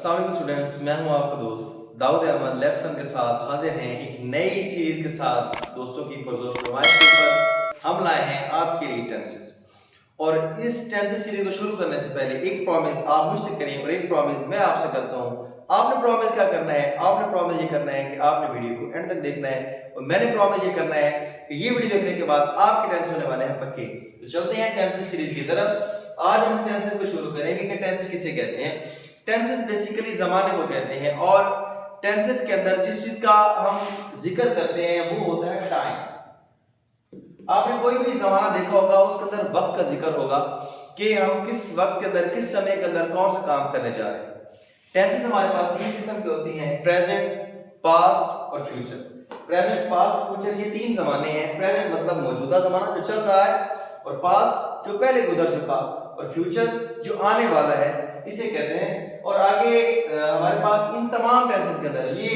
अस्सलाम वालेकुम स्टूडेंट्स, मैं हूं आपका दोस्त दाऊद अहमद लेसन के साथ हाजिर हैं एक नई सीरीज के साथ। दोस्तों की पुरजोर फरमाइश के ऊपर हम लाए हैं आपके लिए टेंसेस। और इस टेंसेस सीरीज को शुरू करने से पहले एक प्रॉमिस आप मुझसे करिए और एक प्रॉमिस मैं आपसे करता हूं। आपने प्रॉमिस क्या करना है? आपने प्रॉमिस ये करना है कि आपने वीडियो को एंड तक देखना है और मैंने प्रॉमिस ये करना है कि ये वीडियो देखने के बाद आपके टेंस होने वाले हैं पक्के। तो चलते हैं टेंसेस सीरीज की तरफ। आज हम टेंसेस को शुरू करेंगे कि टेंस किसे कहते हैं। टेंसेस बेसिकली जमाने को कहते हैं और टेंसेस के अंदर जिस चीज का हम जिक्र करते हैं वो होता है टाइम। आपने कोई भी जमाना देखा होगा, उसके अंदर वक्त का जिक्र होगा कि हम किस वक्त के अंदर, किस समय के अंदर कौन सा काम करने जा रहे हैं। टेंसेस हमारे पास तीन किस्म की होती हैं, प्रेजेंट, पास्ट और फ्यूचर। प्रेजेंट, पास्ट, फ्यूचर ये तीन जमाने हैं। प्रेजेंट मतलब मौजूदा जमाना जो चल रहा है, और पास्ट जो पहले गुजर चुका, और फ्यूचर जो आने वाला है, इसे कहते हैं। और आगे हमारे पास इन तमाम टेंसेस के अंदर ये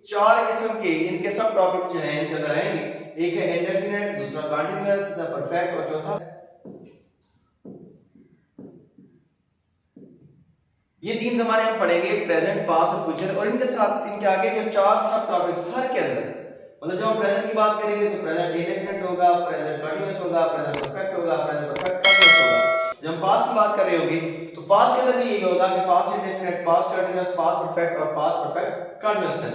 चार किस्म के इनके सब टॉपिक्स जो हैं इनके अंदर आएंगे। एक है इंडेफिनिट, दूसरा कंटीन्यूअस, तीसरा परफेक्ट और चौथा। ये तीन जमाने हम पढ़ेंगे, प्रेजेंट, पास्ट और फ्यूचर। और इनके साथ इनके आगे जो चार सब टॉपिक्स हर के अंदर, मतलब जब हम प्रेजेंट की बात करेंगे तो प्रेजेंट इंडेफिनिट होगा, प्रेजेंट कंटीन्यूअस होगा, प्रेजेंट परफेक्ट होगा, प्रेजेंट परफेक्ट कंटीन्यूअस होगा। जब हम पास्ट की बात कर रहे होंगे तो पास्ट के अंदर भी यही होगा कि past indefinite, past continuous, past perfect और past perfect continuous tense.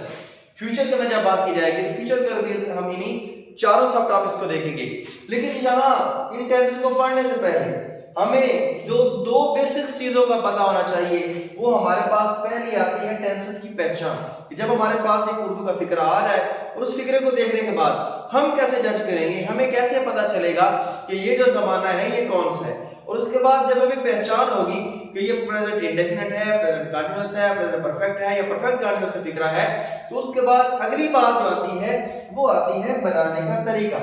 Future के अंदर जब बात की जाएगी तो फ्यूचर के अंदर हम इन्हीं चारों सब टॉपिक्स को देखेंगे। लेकिन यहाँ इन टेंसेस को पढ़ने से पहले हमें जो दो बेसिक चीजों का पता होना चाहिए, वो हमारे पास पहली आती है टेंसेस की पहचान। जब हमारे पास एक उर्दू का फिक्रा आ जाए और उस फिक्रे को देखने के बाद हम कैसे जज करेंगे, हमें कैसे पता चलेगा कि ये जो जमाना है ये कौन सा है। और उसके बाद जब हमें पहचान होगी कि ये प्रेजेंट इंडेफिनिट है, प्रेजेंट कंटीन्यूअस है, प्रेजेंट परफेक्ट है या परफेक्ट कंटीन्यूअस का फिक्रा है, तो उसके बाद अगली बात जो आती है वो आती है बनाने का तरीका।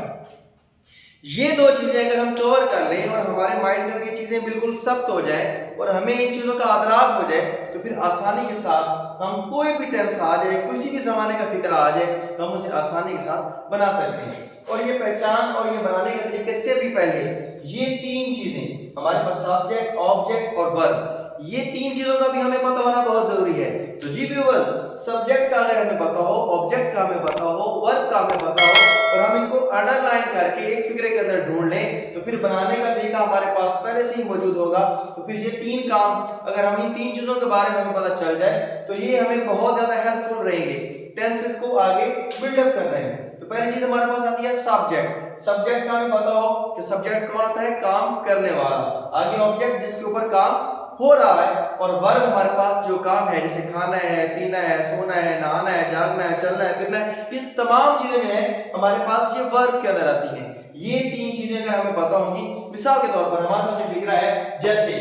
ये दो चीजें अगर हम कवर कर लें और हमारे माइंड के अंदर ये चीजें बिल्कुल सख्त हो जाए और हमें इन चीजों का अदराक हो जाए, तो फिर आसानी के साथ हम कोई भी टेंस आ जाए, किसी भी जमाने का फिक्र आ जाए, हम उसे आसानी के साथ बना सकते हैं। और ये पहचान और ये बनाने के तरीके से भी पहले ये तीन चीजें हमारे पास सब्जेक्ट, ऑब्जेक्ट और वर्ब, ये तीन चीजों का भी हमें पता होना बहुत जरूरी है। तो जी व्यूअर्स, सब्जेक्ट का अगर हमें पता हो, ऑब्जेक्ट का हमें पता हो, वर्ब का हमें पता हो और हम इनको अंडरलाइन करके एक फिक्रे के अंदर ढूंढ लें, तो फिर बनाने का तरीका हमारे पास पहले से ही मौजूद होगा। तो फिर ये तीन काम अगर हम इन तीन चीजों के बारे में हमें पता चल जाए तो ये हमें बहुत ज्यादा हेल्पफुल रहेंगे टेंसेस को आगे बिल्डअप करने में। तो पहली चीज हमारे पास आती है सब्जेक्ट। सब्जेक्ट का हमें पता हो कि सब्जेक्ट कौन होता है? काम करने वाला। आगे ऑब्जेक्ट जिसके ऊपर काम हो रहा है, और वर्ब हमारे पास जो काम है, जैसे खाना है, पीना है, सोना है, नहाना है, जागना है, चलना है, फिरना है, ये तमाम चीजें जो है हमारे पास ये वर्ब के अंदर आती हैं। ये तीन चीजें अगर हमें पता होंगी, मिसाल के तौर पर हमारे पास एक फिक्रा है, जैसे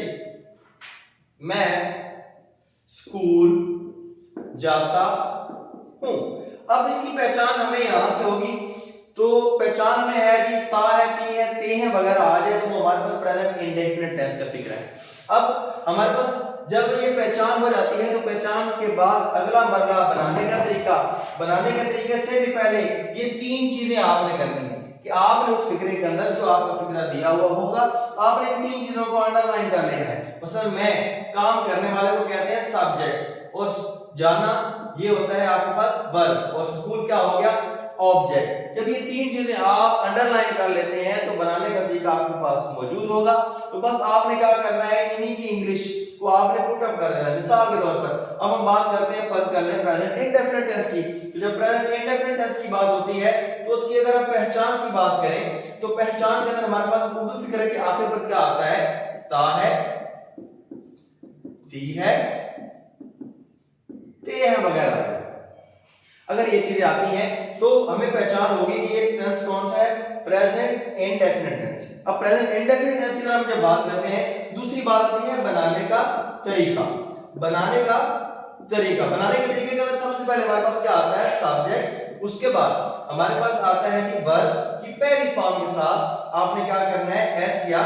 मैं स्कूल जाता हूं। अब इसकी पहचान हमें यहां से होगी, तो पहचान में है जी ता है, ती है, ते है वगैरह आ जाए तो हमारे पास प्रेजेंट इंडेफिनिट टेंस का फिक्र है। अब हमारे पास जब ये पहचान हो जाती है तो पहचान के बाद अगला मरला बनाने का तरीका। बनाने के तरीके से भी पहले ये तीन चीजें आपने करनी है कि आपने उस फिक्रे के अंदर जो आपका फिक्रा दिया हुआ होगा, आपने इन तीन चीजों को अंडरलाइन कर लेना है। मसलन मैं काम करने वाले को कहते हैं सब्जेक्ट, और जाना ये होता है आपके पास वर्ब, और स्कूल क्या हो गया? ऑब्जेक्ट। जब ये तीन चीजें आप अंडरलाइन कर लेते हैं तो बनाने का तरीका आपके पास मौजूद होगा। तो बस आपने क्या करना है, इन्हीं की इंग्लिश को आपने पुट अप कर देना। मिसाल के तौर पर अब हम बात करते हैं, फर्ज कर लें प्रेजेंट इंडेफिनिट टेंस की। तो जब प्रेजेंट इंडेफिनिट टेंस की बात होती है तो उसकी अगर हम पहचान की बात करें तो पहचान के अंदर हमारे पास उर्दू फिक्र के आखिर पर क्या आता है? ता है, ती है, ते है वगैरह। अगर ये चीजें आती हैं तो हमें पहचान होगी कि ये टेंस कौन सा है? Present indefinite tense. अब प्रेजेंट इंडेफिनिट टेंस की तरह हम जब बात करते हैं, दूसरी बात आती है बनाने का तरीका। बनाने का तरीका, बनाने के तरीके के अंदर सबसे पहले हमारे पास क्या आता है? सब्जेक्ट। उसके बाद हमारे पास आता है कि वर्ब की पहली फॉर्म के साथ आपने क्या करना है? एस या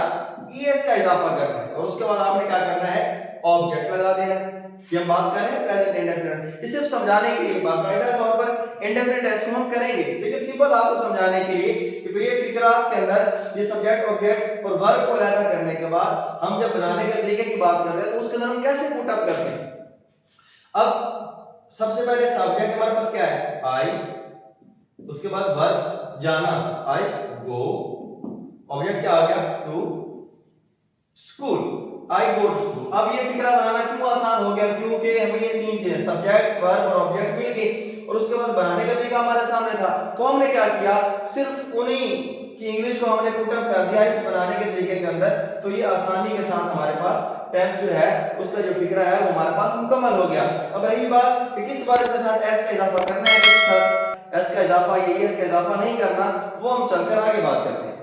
ईएस का इजाफा करना है, और उसके बाद आपने क्या करना है? ऑब्जेक्ट लगा देना है। ये हम बात कर रहे हैं प्रेजेंट इंडेफिनिट। इसे समझाने के लिए बाकायदा तौर पर इंडेफिनिट टेंस को हम करेंगे, लेकिन सिंपल आपको समझाने के लिए कि ये फिक्रात के अंदर ये सब्जेक्ट, ऑब्जेक्ट और वर्ब को अलग करने के बाद हम जब बनाने के तरीके की बात करते हैं तो उसके अंदर हम कैसे पुट अप करते हैं। अब सबसे पहले सब्जेक्ट हमारे पास क्या है, आई, उसके बाद वर्ब जाना, आई गो, ऑब्जेक्ट क्या आ गया, to school, I go to school. अब ये फिक्रा बनाना क्यों आसान हो गया, क्योंकि हमें ये तीन चीजें सब्जेक्ट वर्ब और ऑब्जेक्ट मिल गई और उसके बाद बनाने का तरीका हमारे सामने था। तो हमने क्या किया, सिर्फ उन्हीं की इंग्लिश को हमने पुट अप कर दिया इस बनाने के तरीके के अंदर। तो ये आसानी के साथ हमारे पास टेंस जो है उसका जो फिक्रा है वो हमारे पास मुकम्मल हो गया। अब रही बात कि किस वर्ब के साथ एस का इजाफा करना है, किस साथ एस का इजाफा या एस का इजाफा नहीं करना, वो हम चलकर आगे बात करते हैं।